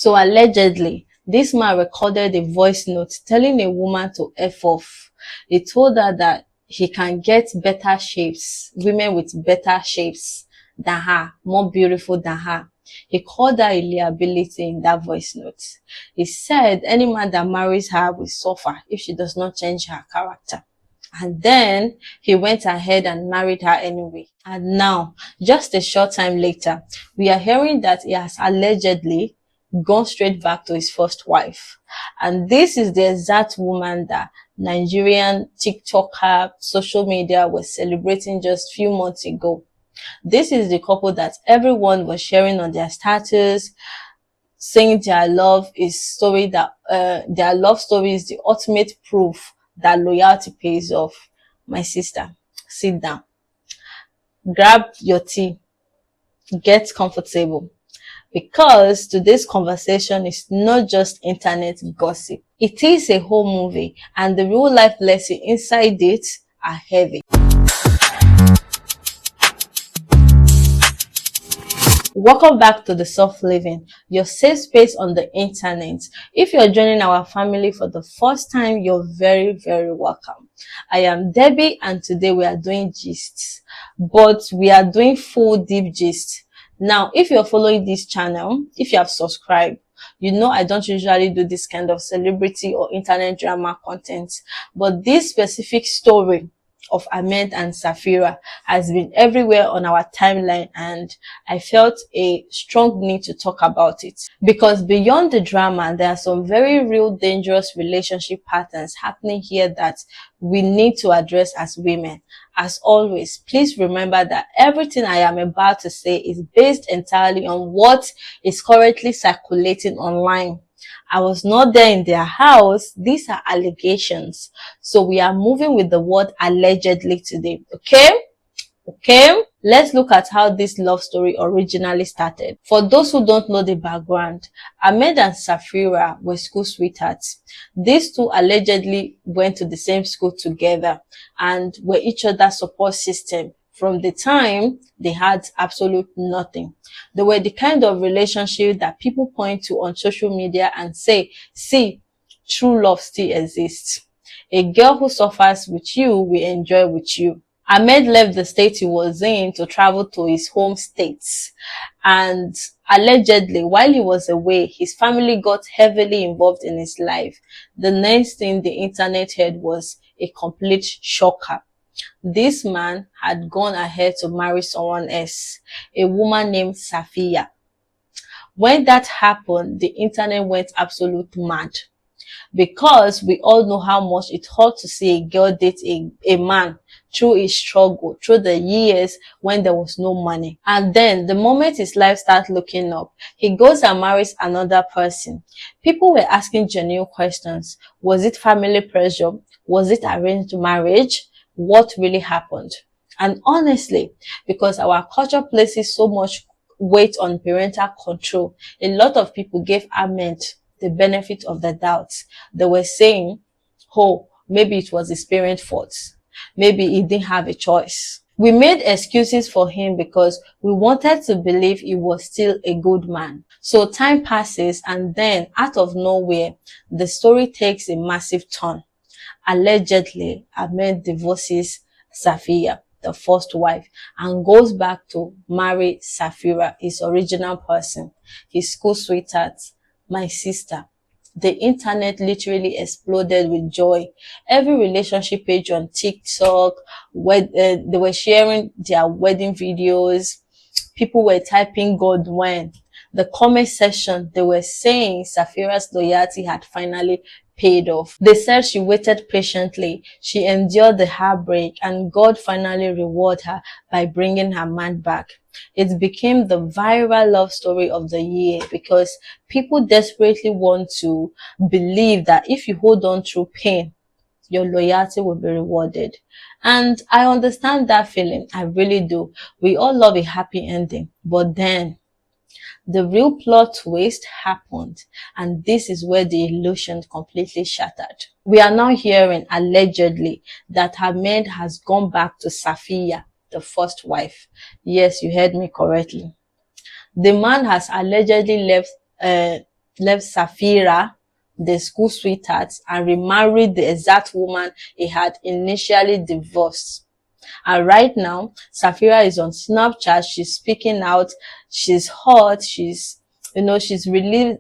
So allegedly, this man recorded a voice note telling a woman to F off. He told her that he can get better shapes, women with better shapes than her, more beautiful than her. He called her a liability in that voice note. He said any man that marries her will suffer if she does not change her character. And then he went ahead and married her anyway. And now, just a short time later, we are hearing that he has allegedly gone straight back to his first wife. And this is the exact woman that Nigerian TikToker, social media was celebrating just a few months ago. This is the couple that everyone was sharing on their status, saying their love story is the ultimate proof that loyalty pays off. My sister, sit down, grab your tea, get comfortable, because today's conversation is not just internet gossip. It is a whole movie, and the real life lessons inside it are heavy. Welcome back to the Soft Living, your safe space on the internet. If you're joining our family for the first time, you're very, very welcome. I am Debbie, and today we are doing gists, but we are doing full deep gist. Now, if you're following this channel, if you have subscribed, you know I don't usually do this kind of celebrity or internet drama content, but this specific story of Ahmed and Safeera has been everywhere on our timeline, and I felt a strong need to talk about it. Because beyond the drama, there are some very real dangerous relationship patterns happening here that we need to address as women. As always, please remember that everything I am about to say is based entirely on what is currently circulating online. I was not there in their house. These are allegations. So we are moving with the word allegedly today. Okay? Let's look at how this love story originally started. For those who don't know the background, Ahmed and Safeera were school sweethearts. These two allegedly went to the same school together and were each other's support system from the time they had absolute nothing. They were the kind of relationship that people point to on social media and say, see, true love still exists. A girl who suffers with you will enjoy with you. Ahmed left the state he was in to travel to his home state. And allegedly, while he was away, his family got heavily involved in his life. The next thing the internet heard was a complete shocker. This man had gone ahead to marry someone else, a woman named Safeera. When that happened, the internet went absolute mad, because we all know how much it hurt to see a girl date a man through his struggle, through the years when there was no money. And then the moment his life starts looking up, he goes and marries another person. People were asking genuine questions. Was it family pressure? Was it arranged marriage? What really happened? And honestly, because our culture places so much weight on parental control, a lot of people gave Ahmed the benefit of the doubt. They were saying, oh, maybe it was his parents' fault. Maybe he didn't have a choice. We made excuses for him because we wanted to believe he was still a good man. So time passes, and then out of nowhere, the story takes a massive turn. Allegedly, Ahmed divorces Safeera, the first wife, and goes back to marry Safeera, his original person, his school sweetheart. My sister, the internet literally exploded with joy. Every relationship page on TikTok, they were sharing their wedding videos. People were typing God when. The comment section, they were saying Safeera's loyalty had finally paid off. They said she waited patiently, she endured the heartbreak, and God finally rewarded her by bringing her man back. It became the viral love story of the year because people desperately want to believe that if you hold on through pain, your loyalty will be rewarded. And I understand that feeling. I really do. We all love a happy ending. But then the real plot twist happened, and this is where the illusion completely shattered. We are now hearing allegedly that Ahmed has gone back to Safeera, the first wife. Yes, you heard me correctly. The man has allegedly left left Safeera, the school sweetheart, and remarried the exact woman he had initially divorced. And right now, Safeera is on Snapchat. She's speaking out. She's hot. She's releasing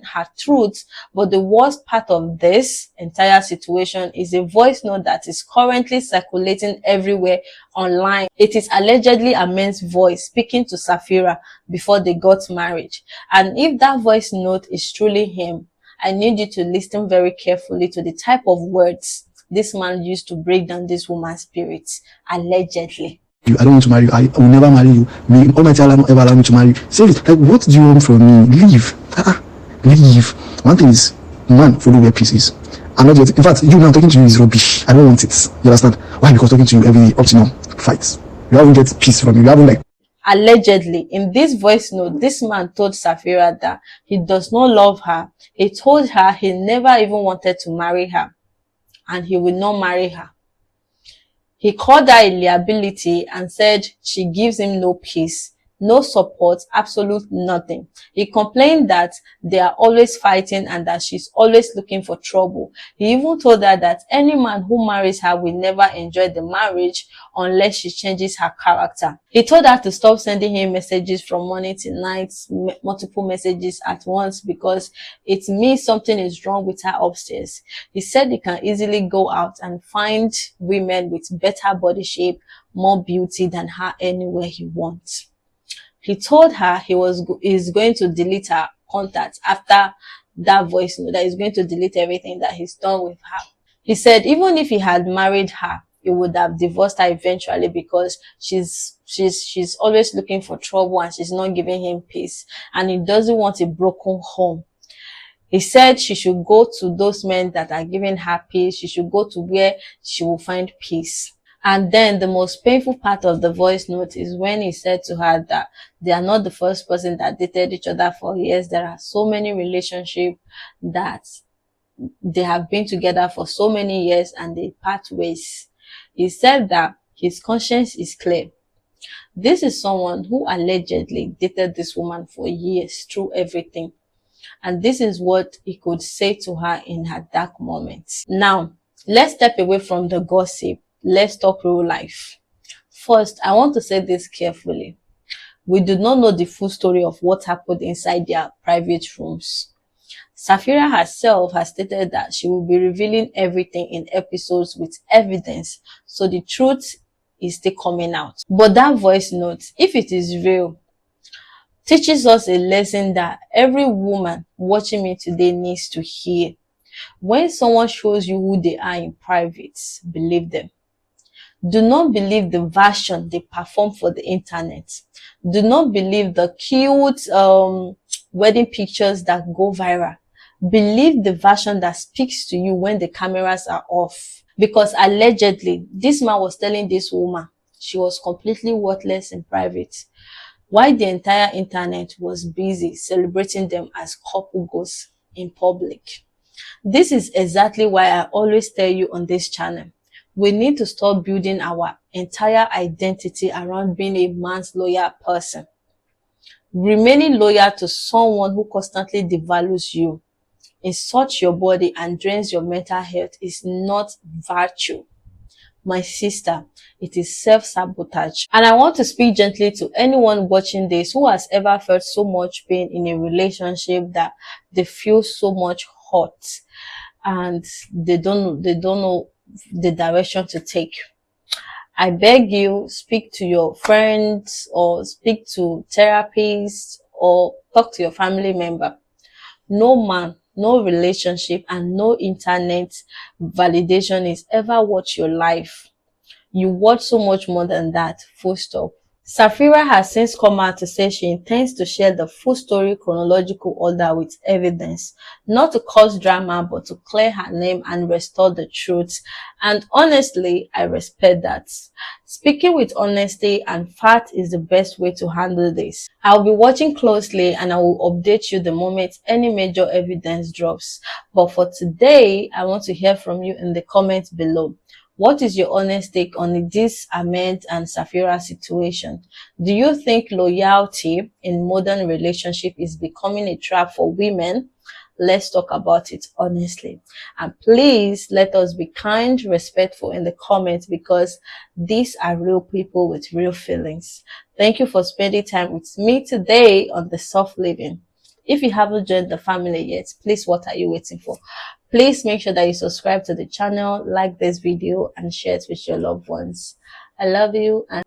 her truth. But the worst part of this entire situation is a voice note that is currently circulating everywhere online. It is allegedly a man's voice speaking to Safeera before they got married. And if that voice note is truly him, I need you to listen very carefully to the type of words this man used to break down this woman's spirits, allegedly. I don't want to marry you. I will never marry you. May Almighty Allah not ever allow me to marry you. Say this. Like, what do you want from me? Leave. Leave. One thing is, man, follow where peace is. I'm not just, in fact, you now talking to you is rubbish. I don't want it. You understand? Why? Because talking to you every up to now, fights. You haven't get peace from me. You haven't, like. Allegedly, in this voice note, this man told Safeera that he does not love her. He told her he never even wanted to marry her, and he will not marry her. He called her a liability and said she gives him no peace, no support, absolute nothing. He complained that they are always fighting and that she's always looking for trouble. He even told her that any man who marries her will never enjoy the marriage unless she changes her character. He told her to stop sending him messages from morning to night, multiple messages at once, because it means something is wrong with her upstairs. He said he can easily go out and find women with better body shape, more beauty than her anywhere he wants. He told her he's going to delete her contacts after that voice note, that he's going to delete everything that he's done with her. He said even if he had married her, he would have divorced her eventually, because she's always looking for trouble and she's not giving him peace, and he doesn't want a broken home. He said she should go to those men that are giving her peace. She should go to where she will find peace. And then the most painful part of the voice note is when he said to her that they are not the first person that dated each other for years. There are so many relationships that they have been together for so many years and they part ways. He said that his conscience is clear. This is someone who allegedly dated this woman for years through everything. And this is what he could say to her in her dark moments. Now, let's step away from the gossip. Let's talk real life. First, I want to say this carefully. We do not know the full story of what happened inside their private rooms. Safeera herself has stated that she will be revealing everything in episodes with evidence, so the truth is still coming out. But that voice note, if it is real, teaches us a lesson that every woman watching me today needs to hear. When someone shows you who they are in private, believe them. Do not believe the version they perform for the internet. Do not believe the cute wedding pictures that go viral. Believe the version that speaks to you when the cameras are off. Because allegedly, this man was telling this woman she was completely worthless in private, while the entire internet was busy celebrating them as couple goals in public. This is exactly why I always tell you on this channel, we need to stop building our entire identity around being a man's loyal person. Remaining loyal to someone who constantly devalues you, insults your body, and drains your mental health is not virtue. My sister, it is self-sabotage. And I want to speak gently to anyone watching this who has ever felt so much pain in a relationship that they feel so much hurt and they don't know the direction to take. I beg you, speak to your friends or speak to therapists or talk to your family member. No man, no relationship, and no internet validation is ever worth your life. You worth so much more than that, full stop. Safeera has since come out to say she intends to share the full story chronological order with evidence, not to cause drama but to clear her name and restore the truth. And honestly, I respect that. Speaking with honesty and fact is the best way to handle this. I'll be watching closely and I will update you the moment any major evidence drops. But for today, I want to hear from you in the comments below. What is your honest take on this Ahmed and Safeera situation? Do you think loyalty in modern relationship is becoming a trap for women? Let's talk about it honestly. And please let us be kind, respectful in the comments, because these are real people with real feelings. Thank you for spending time with me today on the Soft Living. If you haven't joined the family yet, please, what are you waiting for? Please make sure that you subscribe to the channel, like this video, and share it with your loved ones. I love you. And